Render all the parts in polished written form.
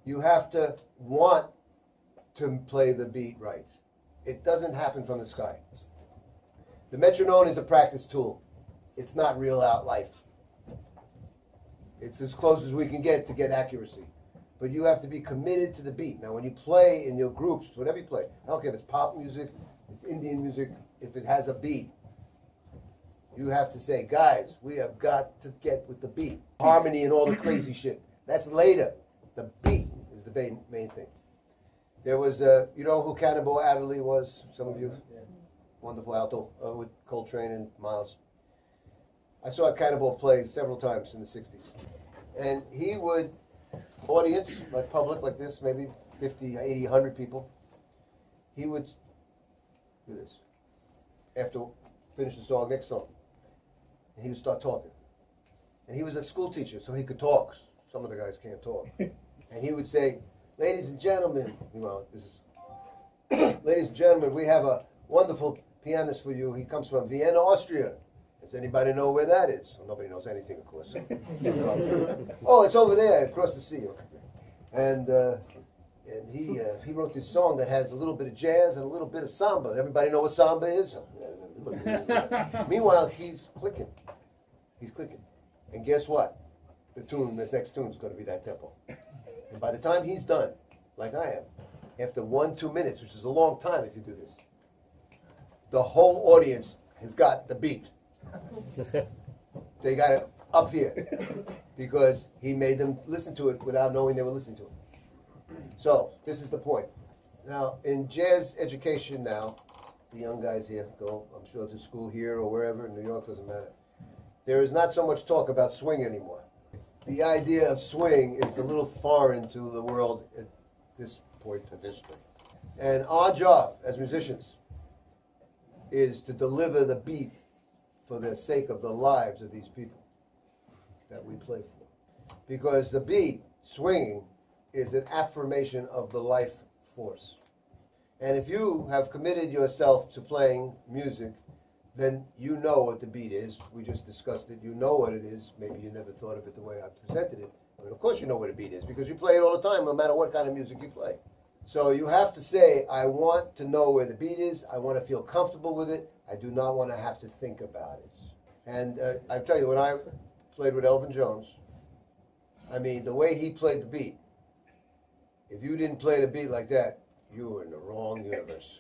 you have to want to play the beat right. It doesn't happen from the sky. The metronome is a practice tool. It's not real out life. It's as close as we can get to get accuracy. But you have to be committed to the beat. Now, when you play in your groups, whatever you play, I don't care if it's pop music, it's Indian music, if it has a beat, you have to say, guys, we have got to get with the beat. Harmony and all the crazy shit. That's later. The beat is the main thing. There was, you know who Cannonball Adderley was? Some of you? Yeah. Wonderful alto with Coltrane and Miles. I saw Cannonball play several times in the 60s. And he would, audience, like public like this, maybe 50, 80, 100 people, he would do this. After finish the song, next song. And he would start talking. And he was a school teacher, so he could talk. Some of the guys can't talk. And he would say, ladies and gentlemen, ladies and gentlemen, we have a wonderful pianist for you. He comes from Vienna, Austria. Does anybody know where that is? Well, nobody knows anything, of course. Oh, it's over there, across the sea. And he wrote this song that has a little bit of jazz and a little bit of samba. Everybody know what samba is? Meanwhile, he's clicking. He's clicking. And guess what? This next tune is going to be that tempo. And by the time he's done, like I am, after 1-2 minutes, which is a long time if you do this, the whole audience has got the beat. They got it up here because he made them listen to it without knowing they were listening to it. So this is the point. Now, in jazz education now, the young guys here go, I'm sure, to school here or wherever, in New York, doesn't matter. There is not so much talk about swing anymore. The idea of swing is a little foreign to the world at this point of history. And our job as musicians is to deliver the beat for the sake of the lives of these people that we play for. Because the beat, swinging, is an affirmation of the life force. And if you have committed yourself to playing music, then you know what the beat is. We just discussed it. You know what it is. Maybe you never thought of it the way I presented it. But of course you know what a beat is because you play it all the time, no matter what kind of music you play. So you have to say, I want to know where the beat is. I want to feel comfortable with it. I do not want to have to think about it. And I tell you, when I played with Elvin Jones, I mean, the way he played the beat, if you didn't play the beat like that, you were in the wrong universe.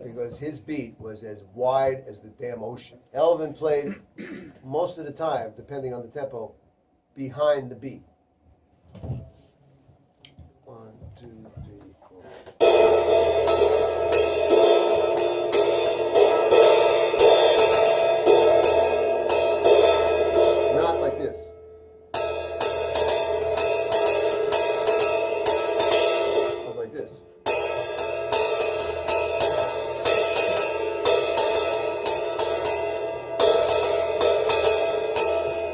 Because his beat was as wide as the damn ocean. Elvin played most of the time, depending on the tempo, behind the beat. 1, 2, 3, 4. Not like this. Not like this.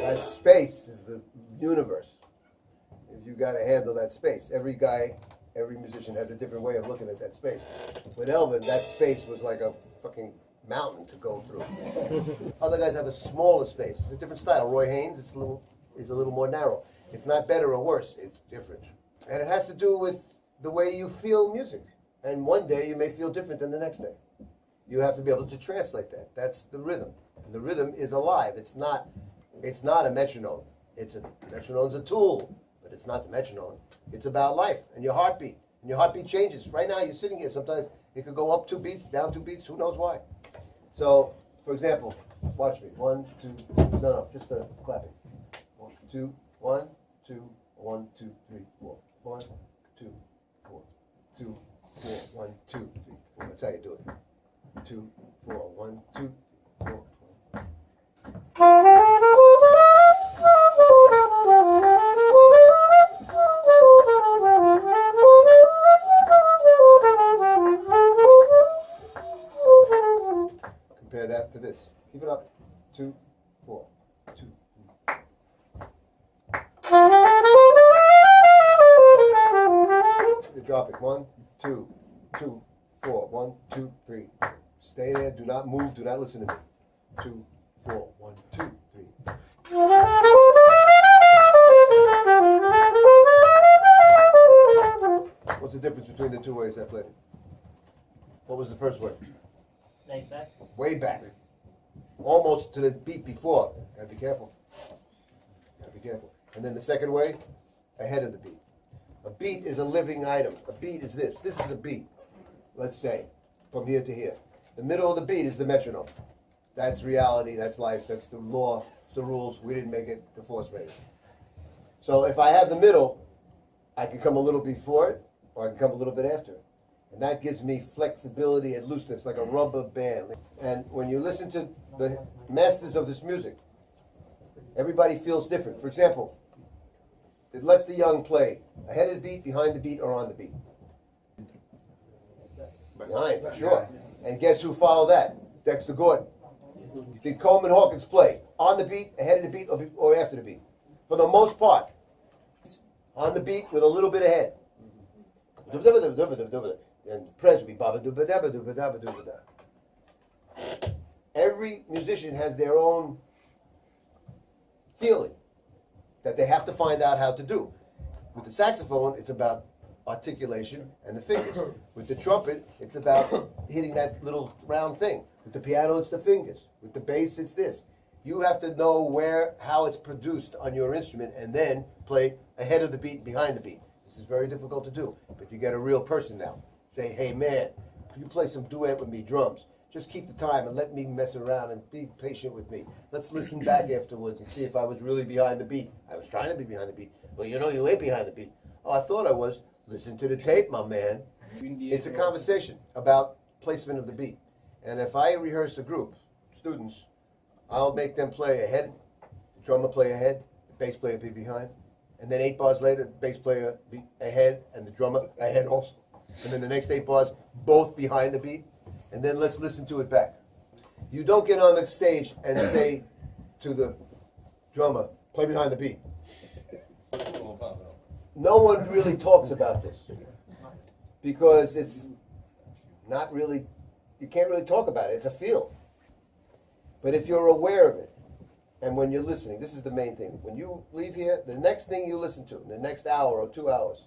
That space is the universe. You got to handle that space. Every guy, every musician has a different way of looking at that space. With Elvin, that space was like a fucking mountain to go through. Other guys have a smaller space. It's a different style. Roy Haynes is a little more narrow. It's not better or worse. It's different. And it has to do with the way you feel music. And one day you may feel different than the next day. You have to be able to translate that. That's the rhythm. And the rhythm is alive. It's not a metronome. Metronome's a tool. But it's not the metronome. It's about life and your heartbeat. And your heartbeat changes. Right now, you're sitting here. Sometimes it could go up 2 beats, down 2 beats. Who knows why? So, for example, watch me. 1, 2. No, just the clapping. 1, 2. 1, 2. 1, 2, 3, 4. 1, 2, 4. 2, 4. 1, 2, 3, 4. That's how you do it. 2, 4. 1, 2, 4. Compare that to this. Keep it up. 2, 4, 2. You drop it. 1, 2, 2, 4. 1, 2, 3. Stay there. Do not move. Do not listen to me. 2, 4. 1, 2, 3. difference between the two ways I played it? What was the first word? Way back. Way back. Almost to the beat before. Gotta be careful. Gotta be careful. And then the second way, ahead of the beat. A beat is a living item. A beat is this. This is a beat, let's say, from here to here. The middle of the beat is the metronome. That's reality, that's life, that's the law, the rules. We didn't make it, the force made it. So if I have the middle, I can come a little before it, or I can come a little bit after it. And that gives me flexibility and looseness, like a rubber band. And when you listen to the masters of this music, everybody feels different. For example, did Lester Young play ahead of the beat, behind the beat, or on the beat? Behind, for sure. And guess who followed that? Dexter Gordon. Did Coleman Hawkins play on the beat, ahead of the beat, or after the beat? For the most part, on the beat with a little bit ahead. And Presby, every musician has their own feeling that they have to find out how to do. With the saxophone, it's about articulation and the fingers. With the trumpet, it's about hitting that little round thing. With the piano, it's the fingers. With the bass, it's this. You have to know how it's produced on your instrument and then play ahead of the beat, behind the beat. This is very difficult to do, but you get a real person now. Say, hey man, can you play some duet with me, drums? Just keep the time and let me mess around and be patient with me. Let's listen back afterwards and see if I was really behind the beat. I was trying to be behind the beat. Well, you know you ain't behind the beat. Oh, I thought I was. Listen to the tape, my man. It's a conversation about placement of the beat. And if I rehearse a group, students, I'll make them play ahead, the drummer play ahead, the bass player be behind, and then 8 bars later, the bass player be ahead and the drummer ahead also. And then the next 8 bars, both behind the beat, and then let's listen to it back. You don't get on the stage and say to the drummer, play behind the beat. No one really talks about this because it's not really, you can't really talk about it. It's a feel. But if you're aware of it, and when you're listening, this is the main thing. When you leave here, the next thing you listen to, the next hour or 2 hours,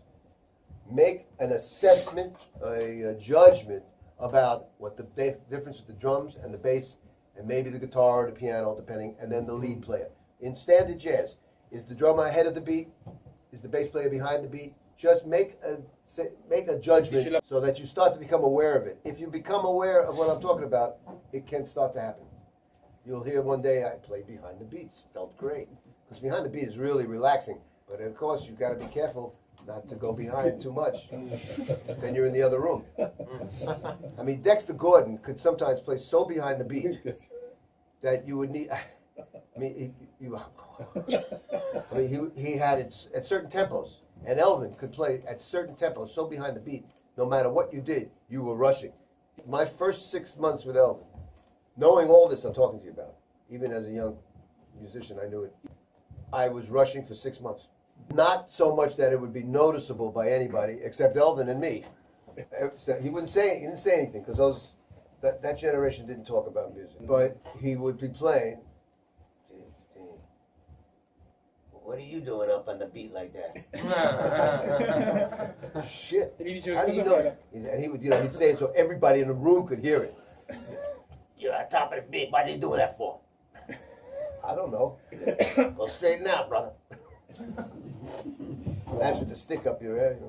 make an assessment, a judgment about what the difference with the drums and the bass and maybe the guitar or the piano, depending, and then the lead player. In standard jazz, is the drummer ahead of the beat? Is the bass player behind the beat? Just make a judgment so that you start to become aware of it. If you become aware of what I'm talking about, it can start to happen. You'll hear one day, I played behind the beats. Felt great. Because behind the beat is really relaxing. But of course, you've got to be careful not to go behind too much. Then you're in the other room. I mean, Dexter Gordon could sometimes play so behind the beat that you would need... I mean, he had it at certain tempos. And Elvin could play at certain tempos so behind the beat, no matter what you did, you were rushing. My first 6 months with Elvin, knowing all this I'm talking to you about, even as a young musician, I knew it. I was rushing for 6 months. Not so much that it would be noticeable by anybody except Elvin and me. He didn't say anything because that generation didn't talk about music. But he would be playing. What are you doing up on the beat like that? Shit. How do you know? And he would, he'd say it so everybody in the room could hear it. You're on top of the beat. Why are you doing that for? I don't know. Go straighten out, brother. That's with the stick up your head.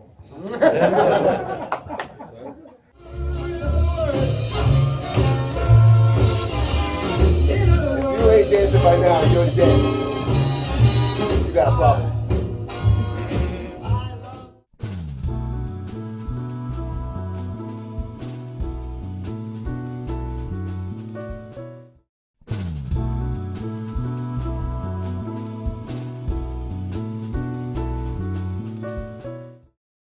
If you ain't dancing by now, you're dead. You got a problem.